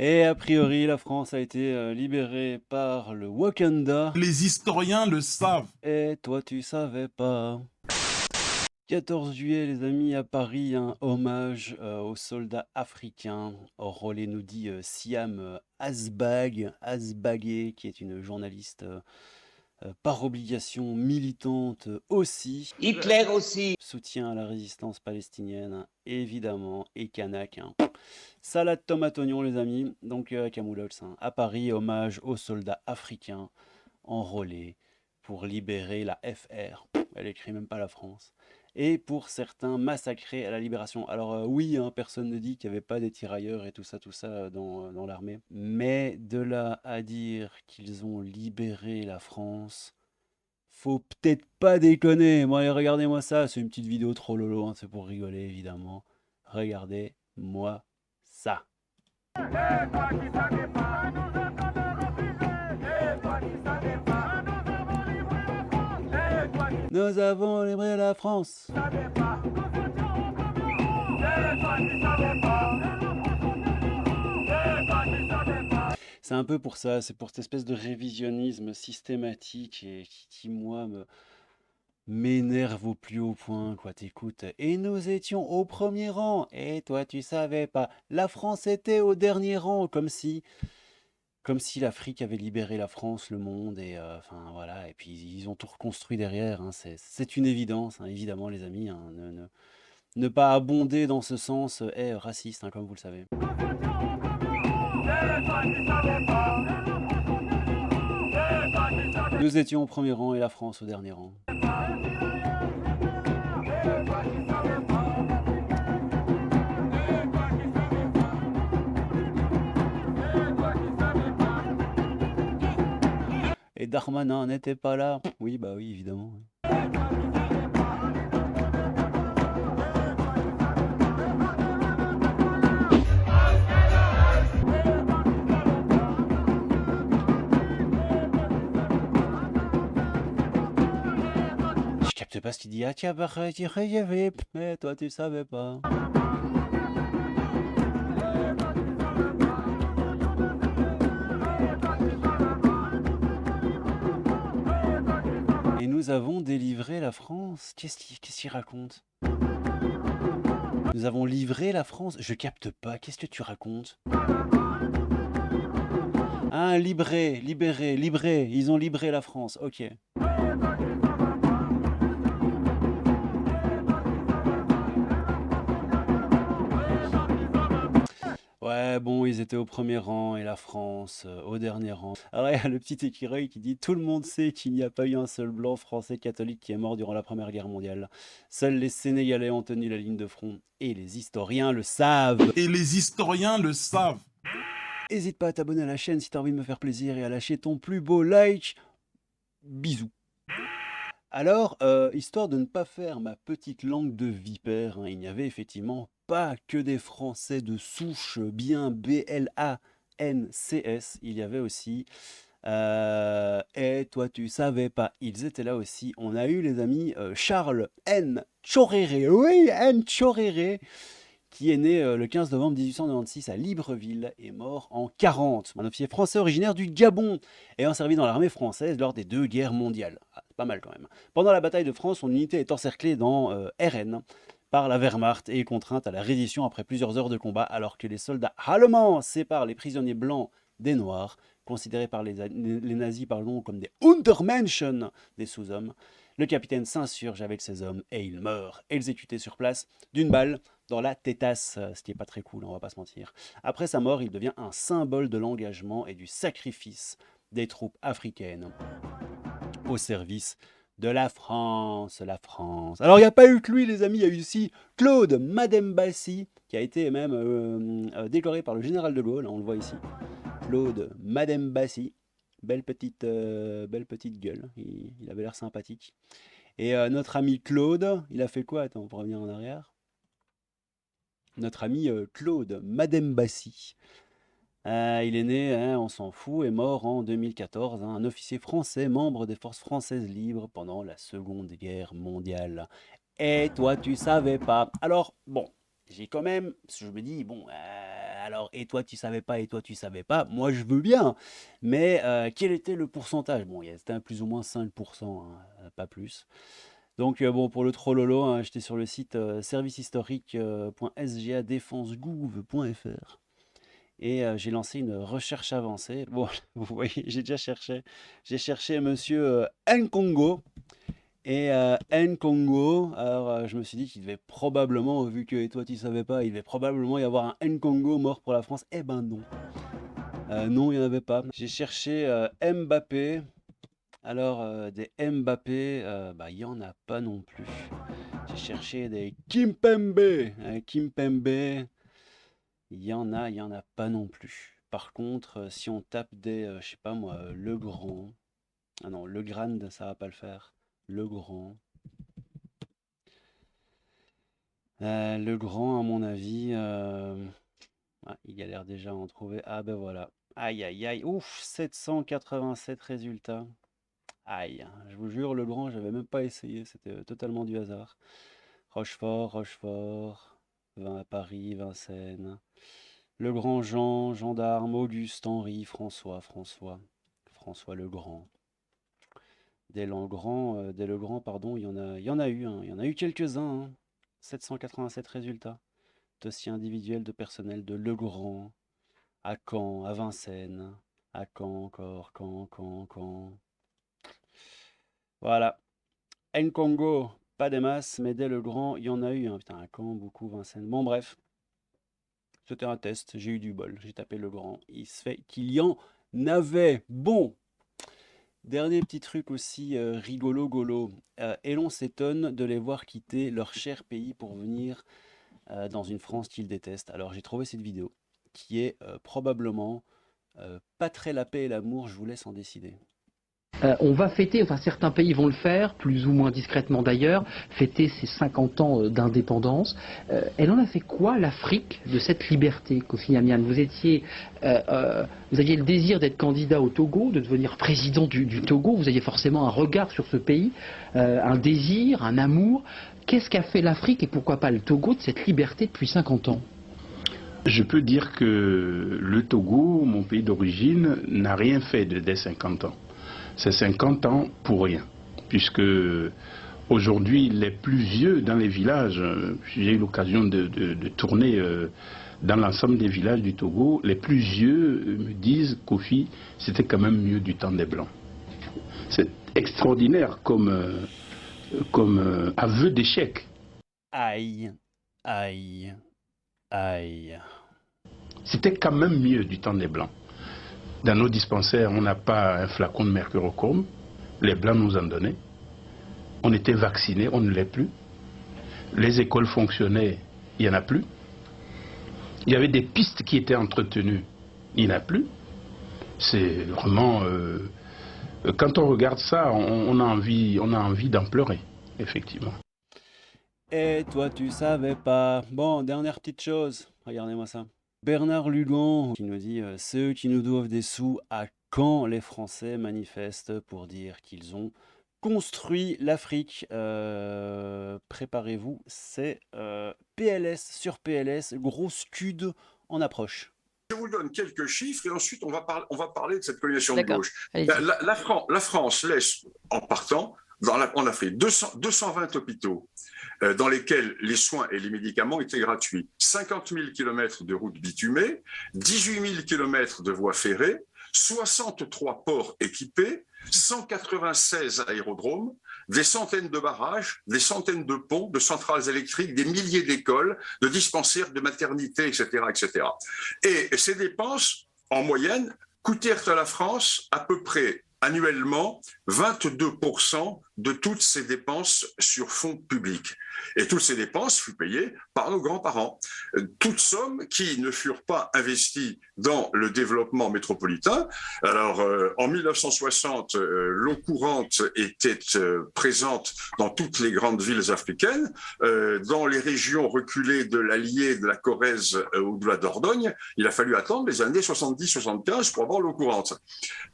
Et a priori, la France a été libérée par le Wakanda. Les historiens le savent. Et toi, tu savais pas. 14 juillet, les amis, à Paris, un hommage aux soldats africains. Orolé nous dit Siam Asbagué, qui est une journaliste par obligation militante aussi. Hitler aussi. Soutien à la résistance palestinienne, évidemment, et Kanak. Hein. Salade tomate oignon, les amis. Donc, Camoulox, hein. À Paris, hommage aux soldats africains enrôlés pour libérer la FR. Elle écrit même pas la France. Et pour certains massacrés à la libération. Alors oui, hein, personne ne dit qu'il n'y avait pas des tirailleurs et tout ça dans l'armée. Mais de là à dire qu'ils ont libéré la France, faut peut-être pas déconner. Bon, allez, regardez-moi ça. C'est une petite vidéo trop lolo, hein, c'est pour rigoler évidemment. Regardez-moi ça. Nous avons libéré la France. C'est un peu pour ça, c'est pour cette espèce de révisionnisme systématique et qui moi, m'énerve au plus haut point, quoi, t'écoutes. Et nous étions au premier rang, et toi tu savais pas. La France était au dernier rang, comme si l'Afrique avait libéré la France, le monde, et enfin voilà, et puis ils ont tout reconstruit derrière, hein, c'est une évidence, hein, évidemment les amis, hein, ne pas abonder dans ce sens est raciste, hein, comme vous le savez. Nous étions au premier rang et la France au dernier rang. Et Darmanin n'était pas là. Oui, bah oui, évidemment. Je capte pas ce qu'il dit. Ah tiens, bah, mais toi tu savais pas. Et nous avons délivré la France. Qu'est-ce qu'il raconte? Nous avons livré la France. Je capte pas. Qu'est-ce que tu racontes? Ah, libéré. Ils ont libéré la France. Ok. Ouais, bon, ils étaient au premier rang et la France au dernier rang. Alors, il y a le petit écureuil qui dit: tout le monde sait qu'il n'y a pas eu un seul blanc français catholique qui est mort durant la Première Guerre mondiale. Seuls les Sénégalais ont tenu la ligne de front et les historiens le savent. Et les historiens le savent. N'hésite pas à t'abonner à la chaîne si t'as envie de me faire plaisir et à lâcher ton plus beau like. Bisous. Alors, histoire de ne pas faire ma petite langue de vipère, hein, il n'y avait effectivement pas que des Français de souche bien BLANCS, il y avait aussi, et toi tu savais pas, ils étaient là aussi. On a eu les amis Charles N. Tchoréré, oui, N. Tchoréré, qui est né le 15 novembre 1896 à Libreville et mort en 40. Un officier français originaire du Gabon, ayant servi dans l'armée française lors des 2 guerres mondiales. Ah, c'est pas mal quand même. Pendant la bataille de France, son unité est encerclée dans RN par la Wehrmacht et est contrainte à la reddition après plusieurs heures de combat, alors que les soldats allemands séparent les prisonniers blancs des noirs, considérés par les nazis comme des Untermenschen, des sous-hommes. Le capitaine s'insurge avec ses hommes et il meurt, exécuté sur place d'une balle dans la tétasse, ce qui n'est pas très cool, on va pas se mentir. Après sa mort, il devient un symbole de l'engagement et du sacrifice des troupes africaines au service de la France, la France. Alors, il n'y a pas eu que lui, les amis, il y a eu aussi Claude Madembassi, qui a été même décoré par le général de Gaulle, on le voit ici. Claude Madembassi, belle petite gueule, il avait l'air sympathique. Et notre ami Claude, il a fait quoi? Attends, pour revenir en arrière. Notre ami Claude Madembassi. Il est né, hein, on s'en fout, est mort en 2014, hein, un officier français, membre des forces françaises libres pendant la Seconde Guerre mondiale. Et toi, tu savais pas. Alors, bon, j'ai quand même, je me dis, bon, alors, et toi tu savais pas, et toi tu savais pas, moi je veux bien, mais quel était le pourcentage? Bon, c'était un plus ou moins 5%, hein, pas plus. Donc bon, pour le trollolo, hein, j'étais sur le site servicehistorique.sgadefensegouv.fr et j'ai lancé une recherche avancée. Bon, vous voyez, j'ai cherché monsieur Nkongo. Et Nkongo, alors je me suis dit qu'il devait probablement, vu que et toi tu savais pas, il devait probablement y avoir un Nkongo mort pour la France. Eh ben non. Non, il n'y en avait pas. J'ai cherché Mbappé. Alors, des Mbappé, bah, il n'y en a pas non plus. J'ai cherché des Kimpembe. Kimpembe, il y en a pas non plus. Par contre, si on tape des, je sais pas moi, Legrand. Ah non, Legrand, ça va pas le faire. Legrand. Legrand, à mon avis, il y a l'air déjà à en trouver. Ah ben voilà. Aïe aïe aïe. Ouf, 787 résultats. Aïe, je vous jure, Legrand, j'avais même pas essayé, c'était totalement du hasard. Rochefort, Paris, Vincennes. Legrand, Jean, Gendarme, Auguste, Henri, François Legrand. Dès Legrand, pardon, il y en a eu, hein, il y en a eu quelques-uns, hein. 787 résultats. Dossier individuel de personnel de Legrand, à Caen, à Vincennes, à Caen encore, Caen. Voilà. Nkongo, pas des masses, mais dès Legrand, il y en a eu, hein. Putain, à Caen, beaucoup, Vincennes. Bon, bref. C'était un test, j'ai eu du bol. J'ai tapé Legrand. Il se fait qu'il y en avait. Bon. Dernier petit truc aussi rigolo. Et l'on s'étonne de les voir quitter leur cher pays pour venir dans une France qu'ils détestent. Alors j'ai trouvé cette vidéo qui est probablement pas très la paix et l'amour, je vous laisse en décider. On va fêter, enfin certains pays vont le faire, plus ou moins discrètement d'ailleurs, fêter ses 50 ans d'indépendance. Elle en a fait quoi, l'Afrique, de cette liberté, Kofi Amian? Vous aviez le désir d'être candidat au Togo, de devenir président du Togo, vous aviez forcément un regard sur ce pays, un désir, un amour. Qu'est-ce qu'a fait l'Afrique et pourquoi pas le Togo de cette liberté depuis 50 ans? Je peux dire que le Togo, mon pays d'origine, n'a rien fait dès 50 ans. C'est 50 ans pour rien, puisque aujourd'hui les plus vieux dans les villages, j'ai eu l'occasion de tourner dans l'ensemble des villages du Togo, les plus vieux me disent, Kofi, c'était quand même mieux du temps des Blancs. C'est extraordinaire comme aveu d'échec. Aïe. C'était quand même mieux du temps des Blancs. Dans nos dispensaires, on n'a pas un flacon de mercurochrome. Les Blancs nous en donnaient. On était vaccinés, on ne l'est plus. Les écoles fonctionnaient, il n'y en a plus. Il y avait des pistes qui étaient entretenues, il n'y en a plus. C'est vraiment... quand on regarde ça, on a envie d'en pleurer, effectivement. Et toi, tu savais pas. Bon, dernière petite chose. Regardez-moi ça. Bernard Lugan qui nous dit ceux qui nous doivent des sous, à quand les Français manifestent pour dire qu'ils ont construit l'Afrique. Préparez-vous, c'est PLS sur PLS, gros scud en approche. Je vous donne quelques chiffres et ensuite on va parler de cette coalition de gauche. La France laisse, en partant, en Afrique, 220 hôpitaux dans lesquels les soins et les médicaments étaient gratuits, 50 000 km de routes bitumées, 18 000 km de voies ferrées, 63 ports équipés, 196 aérodromes, des centaines de barrages, des centaines de ponts, de centrales électriques, des milliers d'écoles, de dispensaires, de maternités, etc., etc. Et ces dépenses, en moyenne, coûtèrent à la France à peu près annuellement 22% de toutes ces dépenses sur fonds publics. Et toutes ces dépenses furent payées par nos grands-parents. Toutes sommes qui ne furent pas investies dans le développement métropolitain. Alors, en 1960, l'eau courante était présente dans toutes les grandes villes africaines. Dans les régions reculées de l'Allier, de la Corrèze ou de la Dordogne, il a fallu attendre les années 70-75 pour avoir l'eau courante.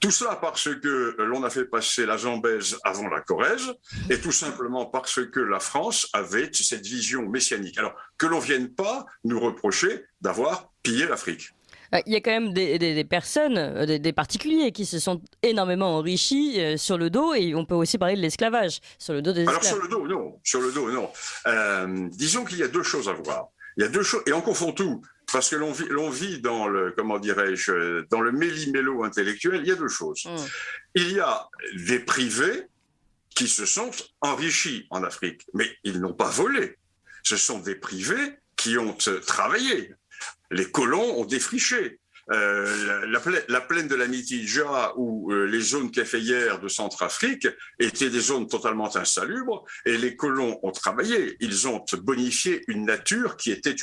Tout cela parce que que l'on a fait passer la Zambèze avant la Corrèze, et tout simplement parce que la France avait cette vision messianique. Alors, que l'on ne vienne pas nous reprocher d'avoir pillé l'Afrique. Il y a quand même des personnes, des particuliers qui se sont énormément enrichis sur le dos, et on peut aussi parler de l'esclavage, sur le dos des esclaves. Alors sur le dos, non. Sur le dos, non. Disons qu'il y a deux choses à voir. Il y a deux choses, et on confond tout, parce que l'on vit dans le, comment dirais-je, dans le méli-mélo intellectuel. Il y a deux choses. Il y a des privés qui se sont enrichis en Afrique, mais ils n'ont pas volé. Ce sont des privés qui ont travaillé. Les colons ont défriché. La plaine de la Mitidja ou les zones caféières de Centrafrique étaient des zones totalement insalubres, et les colons ont travaillé. Ils ont bonifié une nature qui était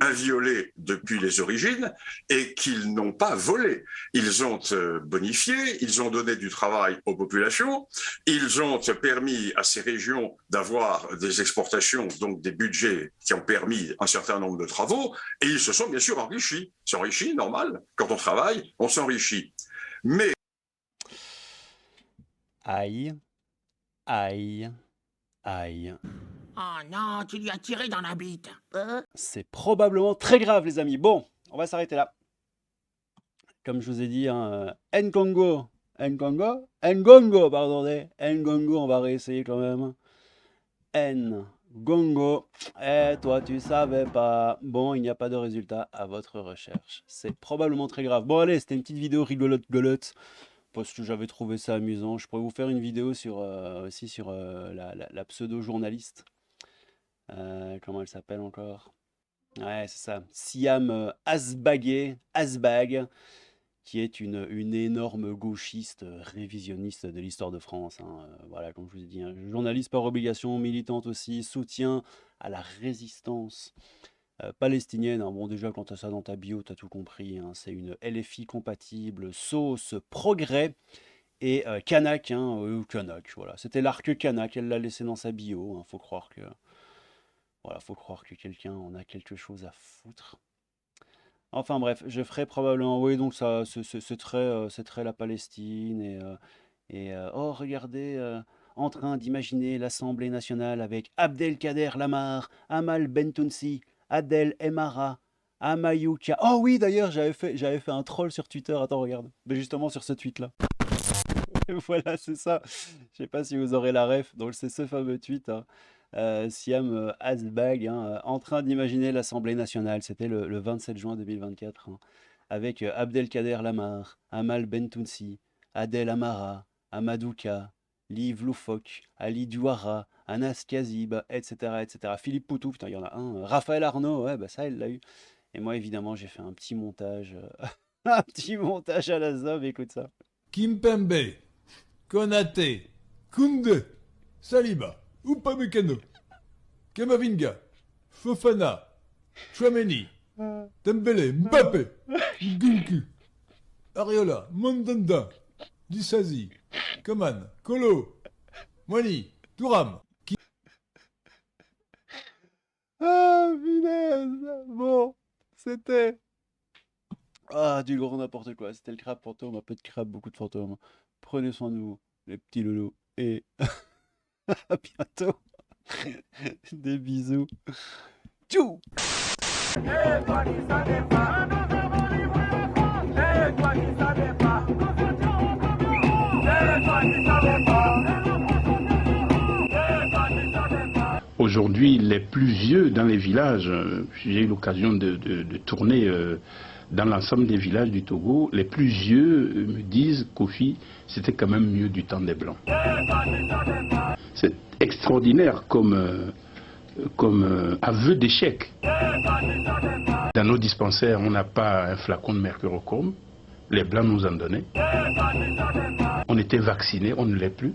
inviolée depuis les origines et qu'ils n'ont pas volé. Ils ont bonifié, ils ont donné du travail aux populations, ils ont permis à ces régions d'avoir des exportations, donc des budgets qui ont permis un certain nombre de travaux, et ils se sont bien sûr enrichis. S'enrichit, normal. Quand on travaille, on s'enrichit. Mais... Aïe, aïe, aïe. Oh non, tu lui as tiré dans la bite. C'est probablement très grave, les amis. Bon, on va s'arrêter là. Comme je vous ai dit, Ngongo, pardonnez. Ngongo, on va réessayer quand même. Ngongo. Toi, tu savais pas. Bon, il n'y a pas de résultat à votre recherche. C'est probablement très grave. Bon, allez, c'était une petite vidéo rigolote. Parce que j'avais trouvé ça amusant. Je pourrais vous faire une vidéo aussi sur la pseudo-journaliste. Comment elle s'appelle encore? Ouais, c'est ça. Siam Asbag, qui est une énorme gauchiste révisionniste de l'histoire de France. Voilà, comme je vous ai dit, journaliste par obligation, militante aussi, soutien à la résistance palestinienne. Bon, déjà, quand tu as ça dans ta bio, tu as tout compris. C'est une LFI compatible, sauce progrès. Et Kanak, Kanak, voilà. C'était l'arc Kanak, elle l'a laissé dans sa bio. Faut croire que quelqu'un en a quelque chose à foutre. Enfin bref, je ferai probablement... Oui, donc ça, c'est très la Palestine. Oh, regardez, en train d'imaginer l'Assemblée nationale avec Abdelkader Lamar, Amal Bentounsi, Adel Emara, Amayouka. Oh oui, d'ailleurs, j'avais fait un troll sur Twitter. Attends, regarde. Mais justement sur ce tweet-là. Voilà, c'est ça. Je sais pas si vous aurez la ref. Donc c'est ce fameux tweet. Siam Asbag, en train d'imaginer l'Assemblée nationale. C'était le 27 juin 2024. Avec Abdelkader Lamar, Amal Bentounsi, Adel Amara, Amadouka, Liv Loufok, Ali Douara, Anas Kazib, etc. Philippe Poutou, putain, il y en a un. Raphaël Arnaud, ouais, bah ça, elle l'a eu. Et moi, évidemment, j'ai fait un petit montage. Un petit montage à la zob, écoute ça. Kimpembe, Konaté, Koundé, Saliba, Upamecano, Kamavinga, Fofana, Chouameni, Dembélé, Mbappé, Nkunku, Ariola, Mandanda, Dissazi, Coman, Kolo, Moini, Touram. Ah, punaise. Bon, c'était... du gros n'importe quoi. C'était le crabe fantôme, un peu de crabe, beaucoup de fantômes. Prenez soin de vous, les petits loulous. Et à bientôt. Des bisous. Tchou. Aujourd'hui, les plus vieux dans les villages, j'ai eu l'occasion de tourner dans l'ensemble des villages du Togo, les plus vieux me disent, Kofi, c'était quand même mieux du temps des Blancs. C'est extraordinaire comme aveu d'échec. Dans nos dispensaires, on n'a pas un flacon de mercurochrome. Les Blancs nous en donnaient. On était vaccinés, on ne l'est plus.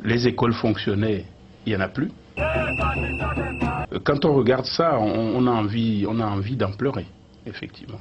Les écoles fonctionnaient, il n'y en a plus. Quand on regarde ça, on a envie d'en pleurer, effectivement.